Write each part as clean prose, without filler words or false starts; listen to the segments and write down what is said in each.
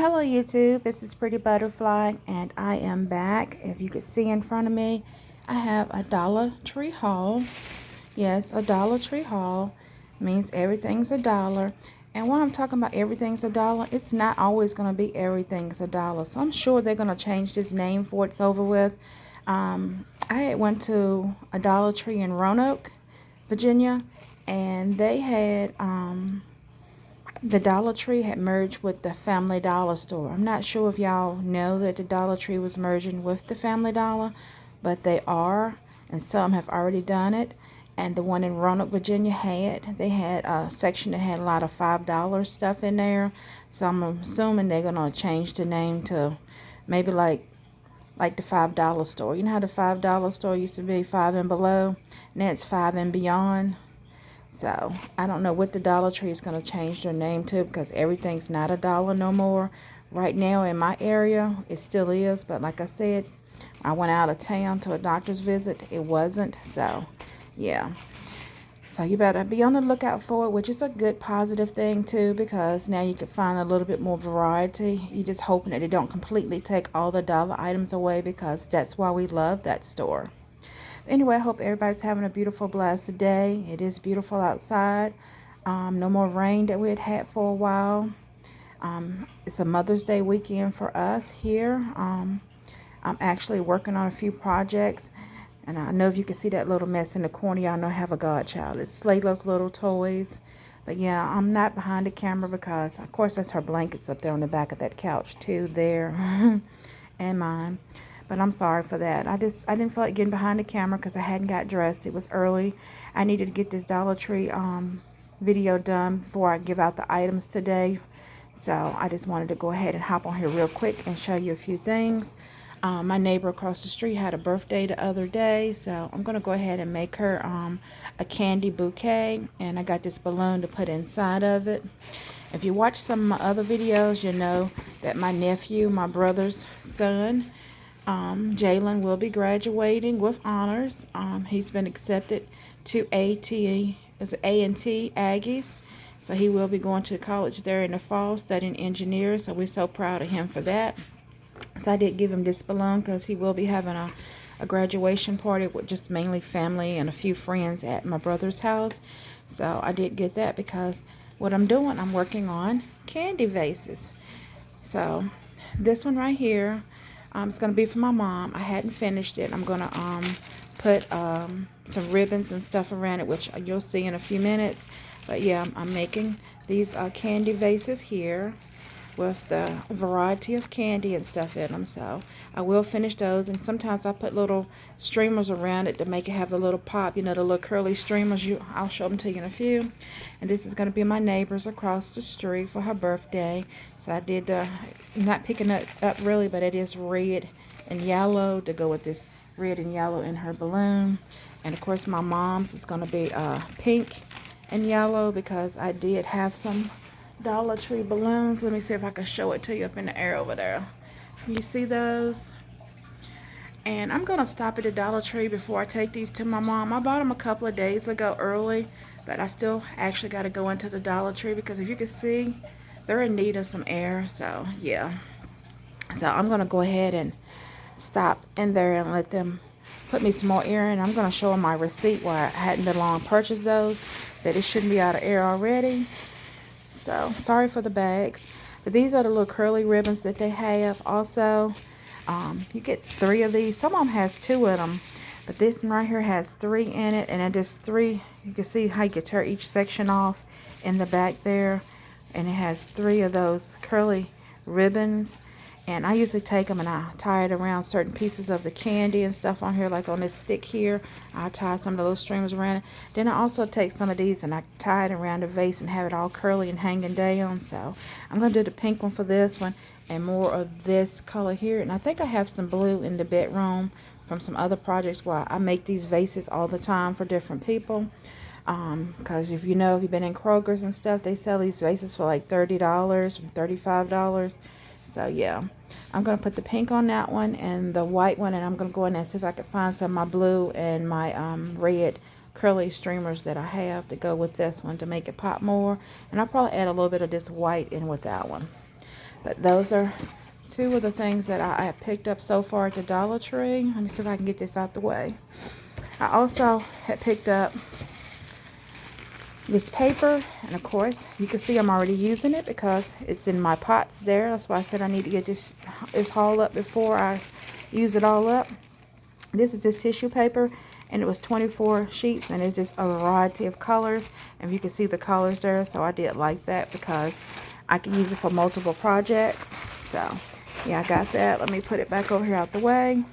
Hello YouTube, this is Pretty Butterfly and I am back. If you could see in front of me, I have a Dollar Tree haul. Yes, a Dollar Tree haul means everything's $1. And when I'm talking about everything's $1, it's not always going to be everything's $1. So I'm sure they're going to change this name before it's over with. I had went to a Dollar Tree in Roanoke, Virginia, and they had the Dollar Tree had merged with the Family Dollar store. I'm not sure if y'all know that the Dollar Tree was merging with the Family Dollar, but they are, and some have already done it. And the one in Roanoke, Virginia they had a section that had a lot of $5 stuff in there. So I'm assuming they're gonna change the name to maybe like the $5 store. You know how the $5 store used to be 5 and below? Now it's 5 and beyond. So I don't know what the Dollar Tree is going to change their name to, because everything's not $1 no more. Right now in my area, it still is. But like I said, I went out of town to a doctor's visit. It wasn't. So, yeah. So you better be on the lookout for it, which is a good positive thing too, because now you can find a little bit more variety. You're just hoping that they don't completely take all the dollar items away, because that's why we love that store. Anyway, I hope everybody's having a beautiful, blessed day. It is beautiful outside. No more rain that we had for a while. It's a Mother's Day weekend for us here. I'm actually working on a few projects. And I know if you can see that little mess in the corner, y'all know I have a godchild. It's Layla's little toys. But yeah, I'm not behind the camera because, of course, that's her blankets up there on the back of that couch too there. And mine. But I'm sorry for that. I didn't feel like getting behind the camera because I hadn't got dressed. It was early. I needed to get this Dollar Tree video done before I give out the items today. So I just wanted to go ahead and hop on here real quick and show you a few things. My neighbor across the street had a birthday the other day, so I'm going to go ahead and make her a candy bouquet. And I got this balloon to put inside of it. If you watch some of my other videos, you know that my nephew, my brother's son, Jalen, will be graduating with honors. He's been accepted to A&T Aggies. So he will be going to college there in the fall studying engineer. So we're so proud of him for that. So I did give him this balloon because he will be having a graduation party with just mainly family and a few friends at my brother's house. So I did get that because what I'm doing, I'm working on candy vases. So this one right here, it's going to be for my mom. I hadn't finished it. I'm going to put some ribbons and stuff around it, which you'll see in a few minutes. But yeah, I'm making these candy vases here with the variety of candy and stuff in them. So I will finish those. And sometimes I put little streamers around it to make it have a little pop. You know, the little curly streamers. I'll show them to you in a few. And this is going to be my neighbor's across the street for her birthday. So I did, not picking it up really, but it is red and yellow to go with this red and yellow in her balloon. And of course my mom's is going to be pink and yellow, because I did have some Dollar Tree balloons. Let me see if I can show it to you up in the air over there. Can you see those? And I'm going to stop at the Dollar Tree before I take these to my mom. I bought them a couple of days ago early, but I still actually got to go into the Dollar Tree because if you can see, they're in need of some air. So yeah. So I'm going to go ahead and stop in there and let them put me some more air in. I'm going to show them my receipt why I hadn't been long purchased those, that it shouldn't be out of air already. So sorry for the bags. But these are the little curly ribbons that they have. Also, you get 3 of these. Some of them has 2 of them, but this one right here has 3 in it, and it is 3. You can see how you can tear each section off in the back there, and it has 3 of those curly ribbons. And I usually take them and I tie it around certain pieces of the candy and stuff on here, like on this stick here. I tie some of the little streamers around it. Then I also take some of these and I tie it around the vase and have it all curly and hanging down. So I'm going to do the pink one for this one and more of this color here. And I think I have some blue in the bedroom from some other projects where I make these vases all the time for different people. Because if you've been in Kroger's and stuff, they sell these vases for like $30, $35. So yeah, I'm going to put the pink on that one and the white one, and I'm going to go in there and see if I can find some of my blue and my red curly streamers that I have to go with this one to make it pop more. And I'll probably add a little bit of this white in with that one. But those are two of the things that I picked up so far at the Dollar Tree. Let me see if I can get this out the way. I also had picked up this paper, and of course you can see I'm already using it because it's in my pots there. That's why I said I need to get this haul up before I use it all up. This is just tissue paper, and it was 24 sheets, and it's just a variety of colors, and you can see the colors there. So I did like that because I can use it for multiple projects. So yeah, I got that. Let me put it back over here out the way.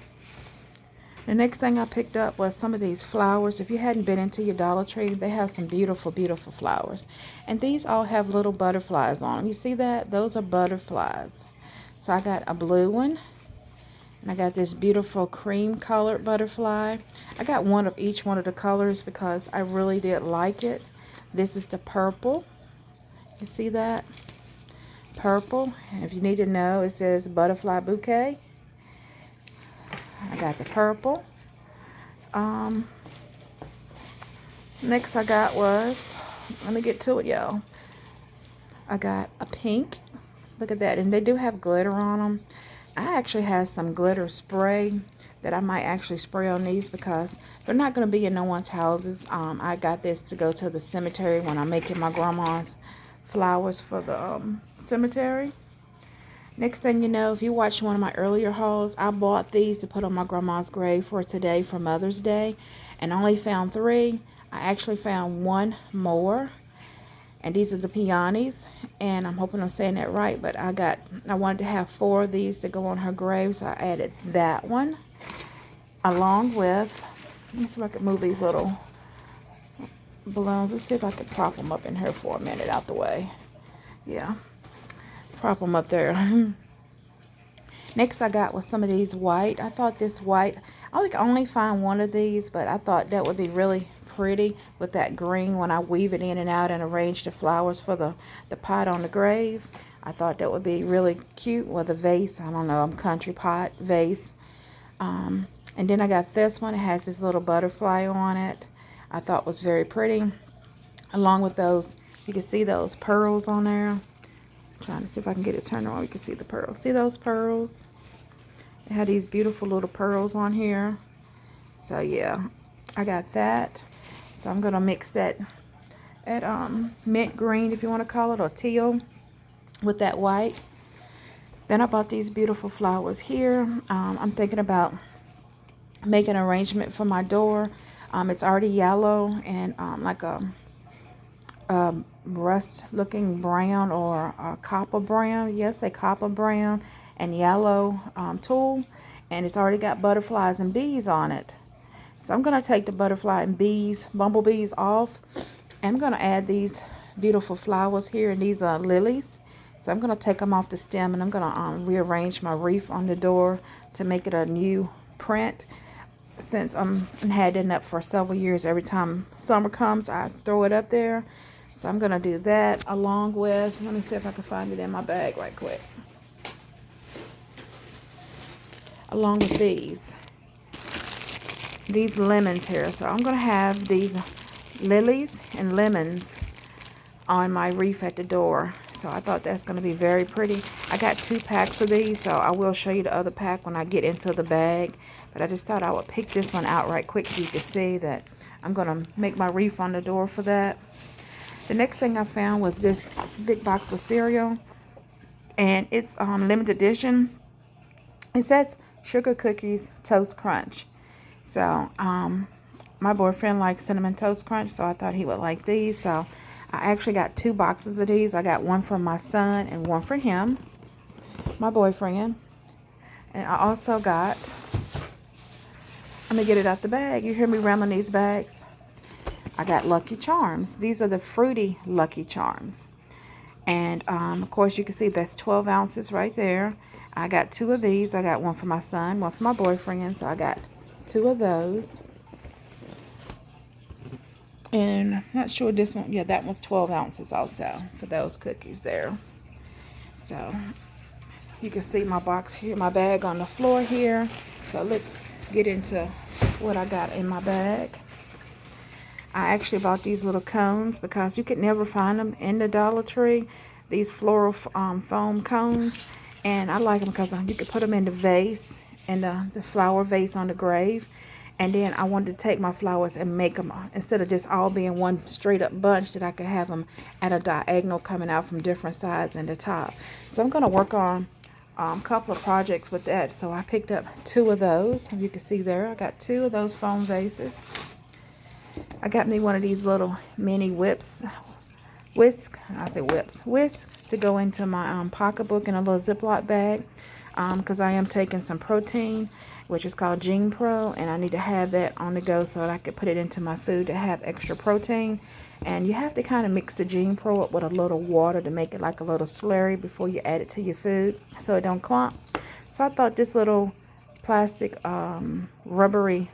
The next thing I picked up was some of these flowers. If you hadn't been into your Dollar Tree, they have some beautiful, beautiful flowers. And these all have little butterflies on them. You see that? Those are butterflies. So I got a blue one. And I got this beautiful cream colored butterfly. I got one of each one of the colors because I really did like it. This is the purple. You see that? Purple. And if you need to know, it says butterfly bouquet. I got the purple. Next I got was, let me get to it, y'all. I got a pink. Look at that. And they do have glitter on them. I actually have some glitter spray that I might actually spray on these because they're not going to be in no one's houses. I got this to go to the cemetery when I'm making my grandma's flowers for the cemetery. Next thing you know, if you watched one of my earlier hauls, I bought these to put on my grandma's grave for today for Mother's Day, and I only found 3. I actually found 1 more, and these are the peonies, and I'm hoping I'm saying that right, but I wanted to have 4 of these to go on her grave, so I added that one, along with, let me see if I can move these little balloons. Let's see if I can prop them up in here for a minute out the way. Yeah. Prop them up there. Next I got was some of these white. I thought this white, I could only find 1 of these, but I thought that would be really pretty with that green when I weave it in and out and arrange the flowers for the pot on the grave. I thought that would be really cute with a vase. I don't know, a country pot vase. And then I got this one. It has this little butterfly on it. I thought was very pretty. Along with those, you can see those pearls on there. Trying to see if I can get it turned around. You can see the pearls. See those pearls? It had these beautiful little pearls on here. So yeah, I got that. So I'm gonna mix that at mint green, if you want to call it, or teal, with that white. Then I bought these beautiful flowers here. I'm thinking about making an arrangement for my door. It's already yellow and like a rust looking brown or a copper brown. Yes, a copper brown and yellow tulle, and it's already got butterflies and bees on it. So I'm going to take the butterfly and bees, bumblebees off, and I'm going to add these beautiful flowers here, and these are lilies. So I'm going to take them off the stem, and I'm going to rearrange my wreath on the door to make it a new print. Since I'm had it up for several years, every time summer comes I throw it up there. So I'm going to do that along with, let me see if I can find it in my bag right quick. Along with these lemons here. So I'm going to have these lilies and lemons on my wreath at the door. So I thought that's going to be very pretty. I got 2 packs of these, so I will show you the other pack when I get into the bag. But I just thought I would pick this one out right quick so you can see that I'm going to make my wreath on the door for that. The next thing I found was this big box of cereal, and it's limited edition. It says Sugar Cookies Toast Crunch. So my boyfriend likes Cinnamon Toast Crunch, so I thought he would like these. So I actually got 2 boxes of these. I got one for my son and one for him, my boyfriend. And I also got, let me get it out the bag. You hear me rambling these bags? I got Lucky Charms. These are the fruity Lucky Charms. And, of course, you can see that's 12 ounces right there. I got 2 of these. I got one for my son, one for my boyfriend. So I got 2 of those. And I'm not sure this one. Yeah, that one's 12 ounces also for those cookies there. So you can see my box here, my bag on the floor here. So let's get into what I got in my bag. I actually bought these little cones because you could never find them in the Dollar Tree. these floral foam cones, and I like them because you can put them in the vase, in the flower vase on the grave. And then I wanted to take my flowers and make them, instead of just all being one straight up bunch, that I could have them at a diagonal coming out from different sides in the top. So I'm going to work on a couple of projects with that. So I picked up 2 of those. You can see there, I got 2 of those foam vases. I got me one of these little mini whisk to go into my pocketbook in a little Ziploc bag, because I am taking some protein, which is called Gene Pro, and I need to have that on the go so that I could put it into my food to have extra protein. And you have to kind of mix the Gene Pro up with a little water to make it like a little slurry before you add it to your food so it don't clump. So I thought this little plastic rubbery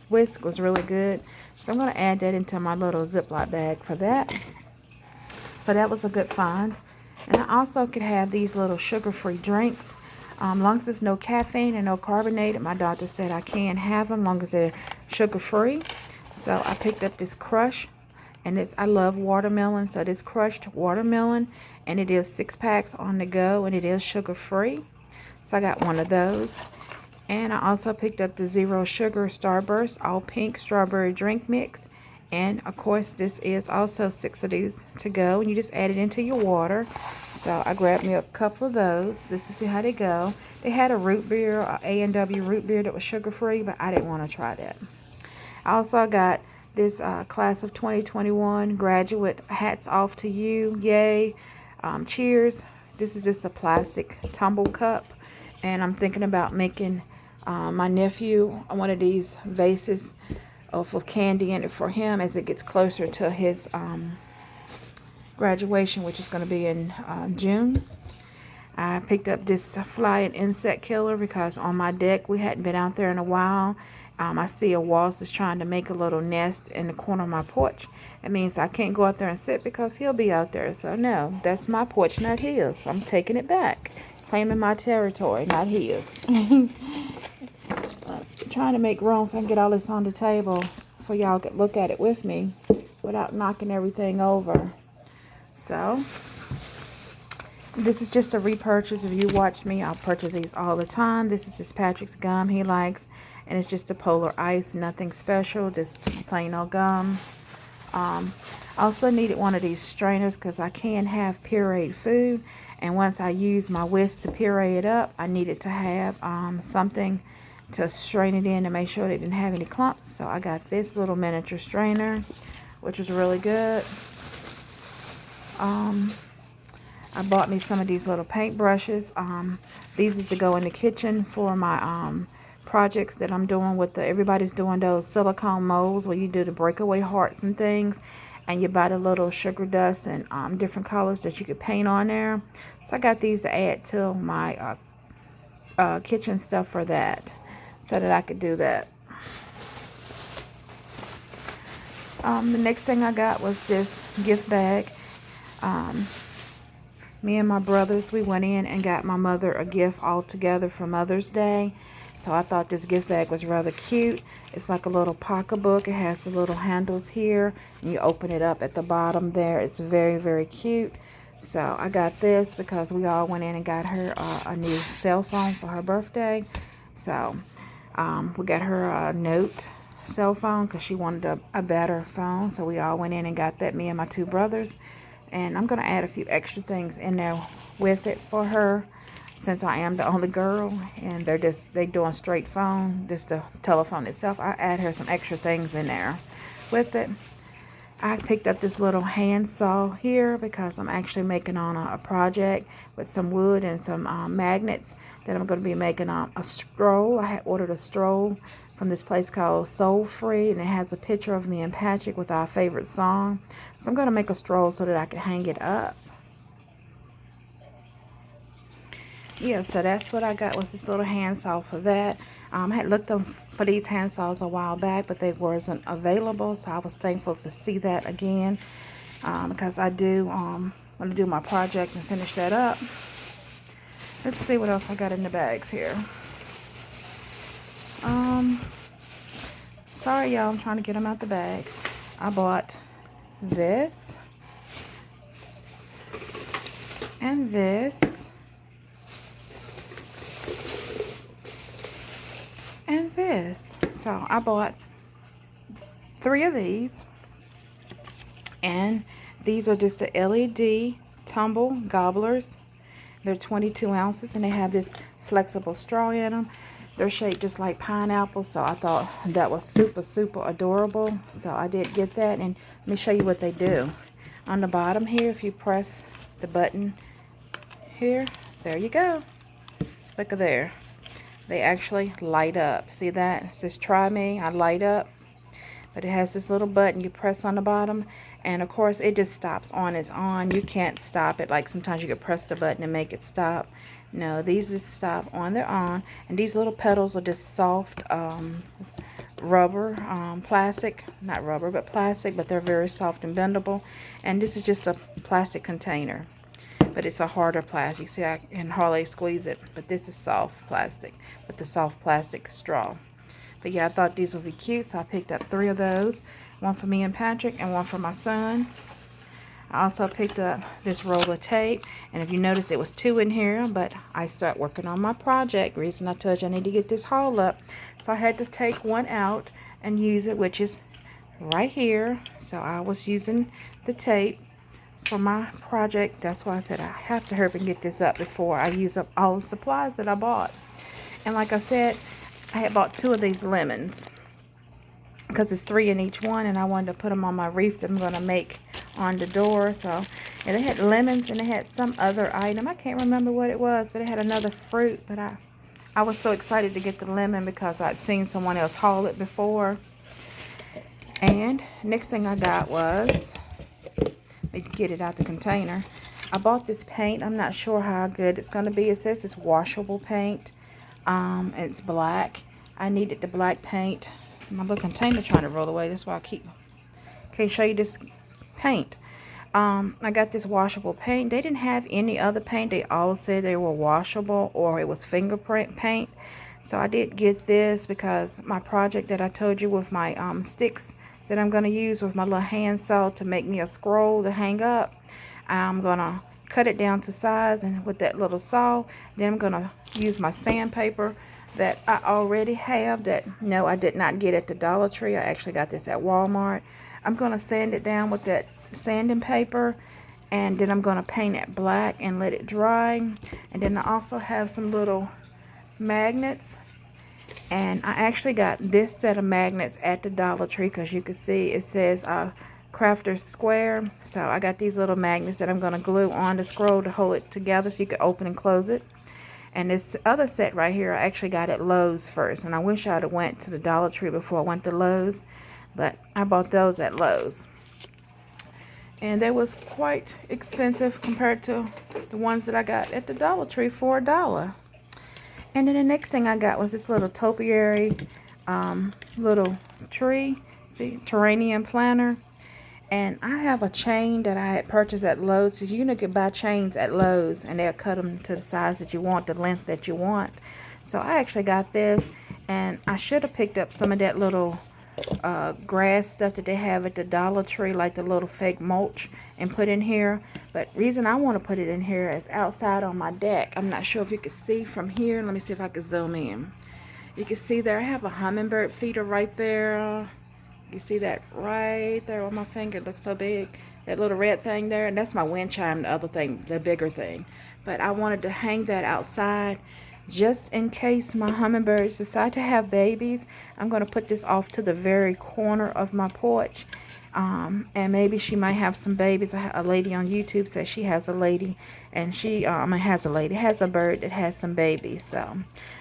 whisk was really good. So I'm going to add that into my little Ziploc bag for that. So that was a good find. And I also could have these little sugar-free drinks. Long as there's no caffeine and no carbonated, my doctor said I can have them long as they're sugar-free. So I picked up this crush, and I love watermelon, so this crushed watermelon, and it is 6 packs on the go, and it is sugar-free. So I got one of those. And I also picked up the Zero Sugar Starburst All Pink Strawberry Drink Mix. And of course, this is also 6 of these to go, and you just add it into your water. So I grabbed me a couple of those just to see how they go. They had a root beer, a A&W root beer that was sugar-free, but I didn't want to try that. I also got this class of 2021 graduate hats off to you. Yay. Cheers. This is just a plastic tumble cup, and I'm thinking about making my nephew one of these vases of candy in it for him as it gets closer to his graduation, which is going to be in June. I picked up this fly and insect killer because on my deck, we hadn't been out there in a while. I see a wasp is trying to make a little nest in the corner of my porch. It means I can't go out there and sit because he'll be out there. So no, that's my porch, not his. So I'm taking it back, claiming my territory, not his. Trying to make room so I can get all this on the table for y'all to look at it with me without knocking everything over. So this is just a repurchase. If you watch me, I'll purchase these all the time. This is just Patrick's gum he likes, and it's just a polar ice, nothing special, just plain old gum. I also needed one of these strainers because I can have pureed food, and once I use my whisk to puree it up, I needed to have something to strain it in to make sure they didn't have any clumps. So I got this little miniature strainer, which was really good. I bought me some of these little paint brushes. These is to go in the kitchen for my projects that I'm doing with everybody's doing those silicone molds where you do the breakaway hearts and things, and you buy the little sugar dust and different colors that you could paint on there. So I got these to add to my kitchen stuff for that, so that I could do that. The next thing I got was this gift bag. Me and my brothers, we went in and got my mother a gift all together for Mother's Day. So I thought this gift bag was rather cute. It's like a little pocketbook. It has the little handles here, and you open it up at the bottom there. It's very, very cute. So I got this because we all went in and got her a new cell phone for her birthday. So we got her a Note cell phone because she wanted a better phone. So we all went in and got that, me and my 2 brothers. And I'm going to add a few extra things in there with it for her, since I am the only girl and they doing straight phone, just the telephone itself. I add her some extra things in there with it. I picked up this little hand saw here because I'm actually making on a project with some wood and some magnets that I'm going to be making a stroll. I had ordered a stroll from this place called Soul Free, and it has a picture of me and Patrick with our favorite song. So I'm going to make a stroll so that I can hang it up. Yeah, so that's what I got, was this little handsaw for that. I had looked up for these handsaws a while back, but they wasn't available, so I was thankful to see that again, because I do want to do my project and finish that up. Let's see what else I got in the bags here. Sorry, y'all, I'm trying to get them out the bags. I bought this. and this, and this. So I bought 3 of these, and these are just the LED tumble gobblers. They're 22 ounces, and they have this flexible straw in them. They're shaped just like pineapples, so I thought that was super, super adorable. So I did get that, and let me show you what they do. On the bottom here, if you press the button here, there you go. Look at there. They actually light up. See that? It says try me, I light up. But it has this little button you press on the bottom, and of course it just stops on its own. You can't stop it like sometimes you could press the button and make it stop. No, these just stop on their own, and these little petals are just soft rubber, plastic, not rubber but plastic, but they're very soft and bendable. And this is just a plastic container, but it's a harder plastic. See, I can hardly squeeze it, but this is soft plastic with the soft plastic straw. But yeah, I thought these would be cute, so I picked up 3 of those. One for me and Patrick, and one for my son. I also picked up this roll of tape, and if you notice, it was 2 in here, but I start working on my project. Reason I told you I need to get this haul up. So I had to take one out and use it, which is right here. So I was using the tape for my project. That's why I said I have to hurry and get this up before I use up all the supplies that I bought. And like I said, I had bought 2 of these lemons because it's 3 in each one, and I wanted to put them on my wreath that I'm going to make on the door. So, and it had lemons, and it had some other item. I can't remember what it was, but it had another fruit. But I was so excited to get the lemon because I'd seen someone else haul it before. And next thing I got was, let me get it out the container. I bought this paint. I'm not sure how good it's going to be. It says it's washable paint. It's black. I needed the black paint. My little container trying to roll away. That's why I can't show you this paint. I got this washable paint. They didn't have any other paint. They all said they were washable or it was fingerprint paint. So I did get this because my project that I told you with my sticks that I'm going to use with my little hand saw to make me a scroll to hang up. I'm going to cut it down to size, and with that little saw, then I'm going to use my sandpaper that I already have that, no, I did not get at the Dollar Tree. I actually got this at Walmart. I'm going to sand it down with that sanding paper, and then I'm going to paint it black and let it dry. And then I also have some little magnets, and I actually got this set of magnets at the Dollar Tree because you can see it says Crafter's Square. So I got these little magnets that I'm going to glue on the scroll to hold it together so you can open and close it. And this other set right here, I actually got at Lowe's first, and I wish I'd have went to the Dollar Tree before I went to Lowe's, but I bought those at Lowe's. And they was quite expensive compared to the ones that I got at the Dollar Tree for $1. And then the next thing I got was this little topiary little tree, see, terrarium planter. And I have a chain that I had purchased at Lowe's. So you can buy chains at Lowe's, and they'll cut them to the size that you want, the length that you want. So I actually got this, and I should have picked up some of that little grass stuff that they have at the Dollar Tree, like the little fake mulch, and put in here. But reason I want to put it in here is outside on my deck. I'm not sure if you can see from here. Let me see if I can zoom in. You can see there I have a hummingbird feeder right there. You see that right there on my finger? It looks so big. That little red thing there, and that's my wind chime, the other thing, the bigger thing. But I wanted to hang that outside just in case my hummingbirds decide to have babies. I'm going to put this off to the very corner of my porch. And maybe she might have some babies. A lady on YouTube says she has a lady, and she has a bird that has some babies. So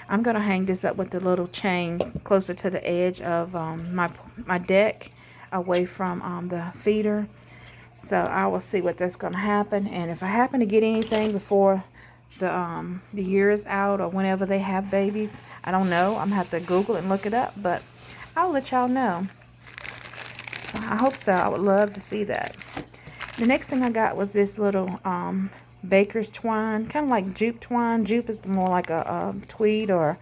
I'm going to hang this up with the little chain closer to the edge of my deck, away from the feeder. So I will see what that's going to happen. And if I happen to get anything before the year is out or whenever they have babies, I don't know. I'm going to have to Google it and look it up. But I'll let y'all know. I hope so. I would love to see that. The next thing I got was this little baker's twine, kind of like jute twine. Jute is more like a tweed or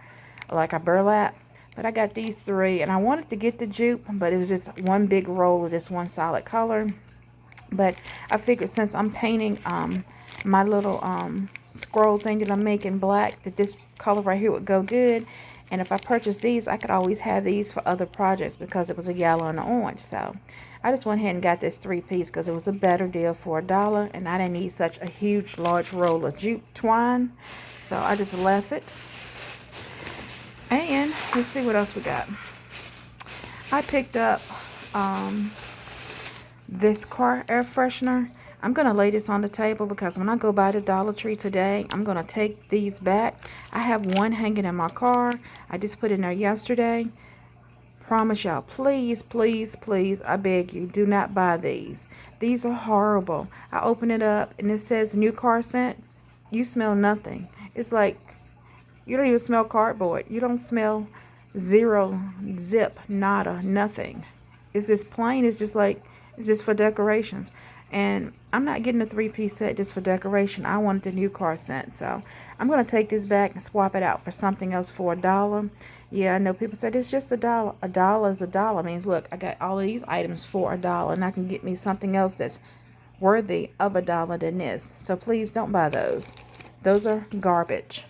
like a burlap. But I got these 3, and I wanted to get the jute, but it was just one big roll of this one solid color. But I figured since I'm painting my little scroll thing that I'm making black, that this color right here would go good. And if I purchased these, I could always have these for other projects because it was a yellow and an orange. So I just went ahead and got this 3-piece because it was a better deal for $1, and I didn't need such a huge, large roll of jute twine. So I just left it. And let's see what else we got. I picked up this car air freshener. I'm going to lay this on the table because when I go by the Dollar Tree today, I'm going to take these back. I have one hanging in my car. I just put it in there yesterday. Promise y'all, please, please, please, I beg you, do not buy these. These are horrible. I open it up and it says new car scent. You smell nothing. It's like you don't even smell cardboard. You don't smell zero, zip, nada, nothing. It's just plain. It's just like, it's just for decorations. And I'm not getting a 3-piece set just for decoration. I wanted the new car scent. So I'm going to take this back and swap it out for something else for $1. Yeah, I know people said it's just $1. $1 is $1. Means, look, I got all of these items for $1. And I can get me something else that's worthy of $1 than this. So please don't buy those. Those are garbage.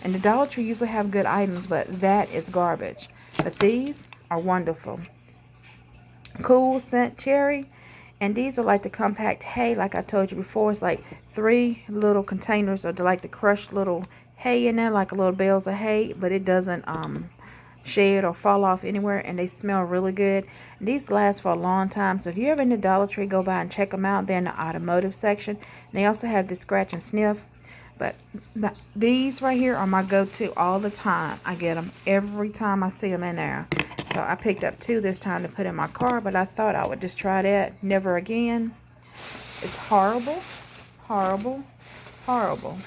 And the Dollar Tree usually have good items, but that is garbage. But these are wonderful. Cool scent cherry. And these are like the compact hay, like I told you before. It's like 3 little containers of like the crushed little hay in there, like a little bales of hay, but it doesn't shed or fall off anywhere, and they smell really good. And these last for a long time. So if you're ever in the Dollar Tree, go by and check them out. They're in the automotive section. And they also have the scratch and sniff. But these right here are my go-to all the time. I get them every time I see them in there. So I picked up 2 this time to put in my car, but I thought I would just try that. Never again. It's horrible, horrible, horrible.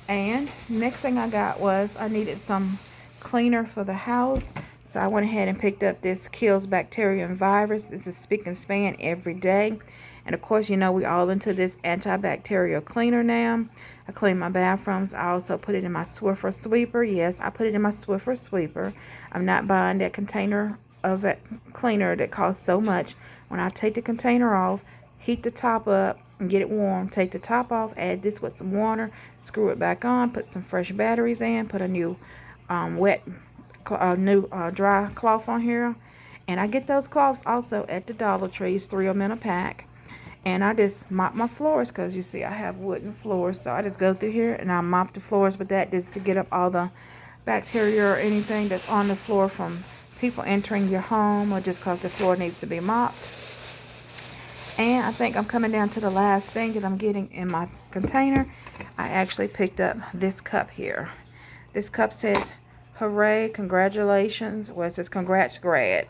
And next thing I got was I needed some cleaner for the house. So I went ahead and picked up this kills bacteria and virus. It's a spick and span every day. And of course, you know, we all into this antibacterial cleaner now. I clean my bathrooms. I also put it in my Swiffer sweeper. Yes, I put it in my Swiffer sweeper. I'm not buying that container of it cleaner that costs so much. When I take the container off, heat the top up and get it warm. Take the top off, add this with some water, screw it back on, put some fresh batteries in, put a new dry cloth on here. And I get those cloths also at the Dollar Tree. 3 of them in a pack. And I just mop my floors because you see I have wooden floors. So I just go through here and I mop the floors with that just to get up all the bacteria or anything that's on the floor from people entering your home or just because the floor needs to be mopped. And I think I'm coming down to the last thing that I'm getting in my container. I actually picked up this cup here. This cup says, hooray, congratulations. Well, it says, congrats, grad.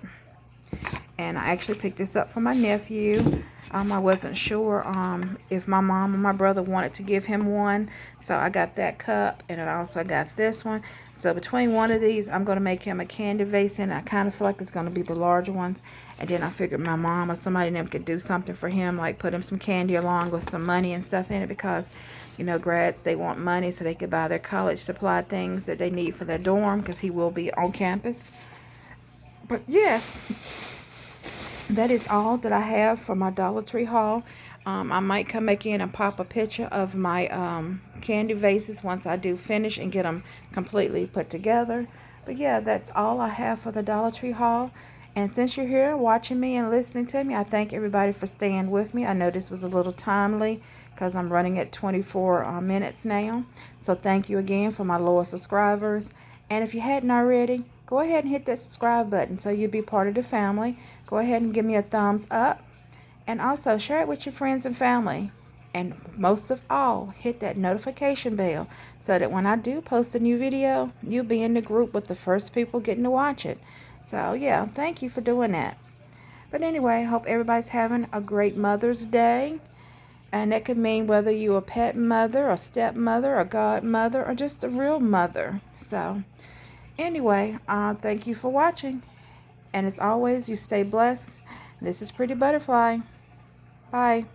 And I actually picked this up for my nephew. I wasn't sure if my mom or my brother wanted to give him one. So I got that cup, and I also got this one. So between one of these, I'm going to make him a candy vase, and I kind of feel like it's going to be the larger ones. And then I figured my mom or somebody in them could do something for him, like put him some candy along with some money and stuff in it, because, you know, grads, they want money so they could buy their college supply things that they need for their dorm, because he will be on campus. But yes, that is all that I have for my Dollar Tree haul. I might come back in and pop a picture of my candy vases once I do finish and get them completely put together. But yeah, that's all I have for the Dollar Tree haul. And since you're here watching me and listening to me, I thank everybody for staying with me. I know this was a little timely because I'm running at 24 minutes now. So thank you again for my loyal subscribers. And if you hadn't already, go ahead and hit that subscribe button so you'll be part of the family. Go ahead and give me a thumbs up. And also share it with your friends and family. And most of all, hit that notification bell so that when I do post a new video, you'll be in the group with the first people getting to watch it. So yeah, thank you for doing that. But anyway, I hope everybody's having a great Mother's Day. And that could mean whether you're a pet mother, a stepmother, a godmother, or just a real mother. So anyway, thank you for watching. And as always, you stay blessed. This is Pretty Butterfly. Bye.